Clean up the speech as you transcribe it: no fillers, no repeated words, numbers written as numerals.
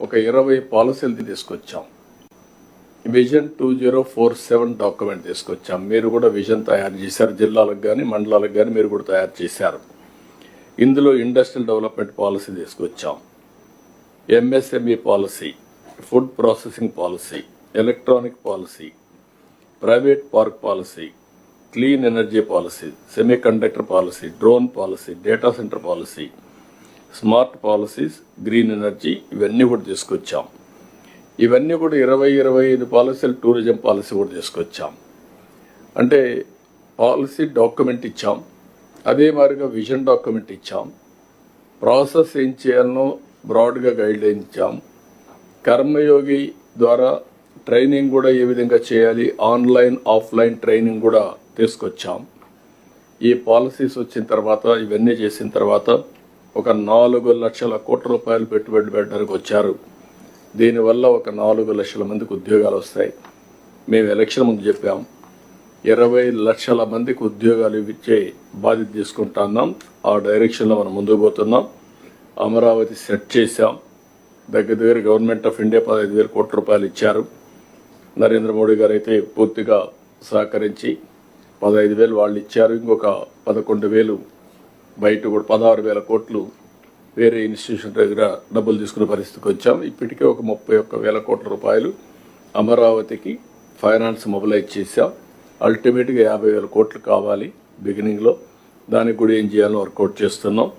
ఒక 20 పాలసీలు తీసుకొచ్చాం. విజన్ 2047 డాక్యుమెంట్ తీసుకొచ్చాం. మీరు కూడా విజన్ తయారు చేశారు, జిల్లాలకు కానీ మండలాలకు కానీ మీరు కూడా తయారు చేశారు. ఇందులో ఇండస్ట్రియల్ డెవలప్మెంట్ పాలసీ తీసుకొచ్చాం, MSME policy, food processing policy, electronic policy, private park policy, clean energy policy, semi conductor policy, drone policy, data centre policy, smart policies, green energy, ఇవన్నీ కూడా తీసుకొచ్చాం. ఇవన్నీ కూడా 20-25 పాలసీలు, టూరిజం పాలసీ కూడా తీసుకొచ్చాం. అంటే పాలసీ డాక్యుమెంట్ ఇచ్చాం, అదే మాదిరిగా విజన్ డాక్యుమెంట్ ఇచ్చాం, ప్రాసెస్ ఏం చేయాలనో బ్రాడ్గా గైడ్ లైన్ ఇచ్చాం, కర్మయోగి ద్వారా ట్రైనింగ్ కూడా ఏ విధంగా చేయాలి, ఆన్లైన్ ఆఫ్లైన్ ట్రైనింగ్ కూడా తీసుకొచ్చాం. ఈ పాలసీస్ వచ్చిన తర్వాత, ఇవన్నీ చేసిన తర్వాత ఒక 4 లక్షల కోట్ల రూపాయలు పెట్టుబడి పెట్టడానికి వచ్చారు. దీనివల్ల ఒక 4 లక్షల మందికి ఉద్యోగాలు వస్తాయి. మేము ఎలక్షన్ ముందు చెప్పాం, 20 లక్షల మందికి ఉద్యోగాలు ఇచ్చే బాధ్యత తీసుకుంటున్నాం. ఆ డైరెక్షన్లో మనం ముందుకు పోతున్నాం. అమరావతి సెట్ చేశాం. దగ్గర గవర్నమెంట్ ఆఫ్ ఇండియా 15,000 కోట్ల రూపాయలు ఇచ్చారు. నరేంద్ర మోడీ గారు అయితే పూర్తిగా సహకరించి 15,000 వాళ్ళు ఇచ్చారు. ఇంకొక 11,000 బయట కూడా 16,000 కోట్లు వేరే ఇన్స్టిట్యూషన్ దగ్గర డబ్బులు తీసుకునే పరిస్థితికి వచ్చాం. ఇప్పటికే ఒక 31,000 కోట్ల రూపాయలు అమరావతికి ఫైనాన్స్ మొబిలైజ్ చేశాం. అల్టిమేట్గా 50,000 కోట్లు కావాలి బిగినింగ్లో. దానికి కూడా ఏం చేయాలో వర్కౌట్ చేస్తున్నాం.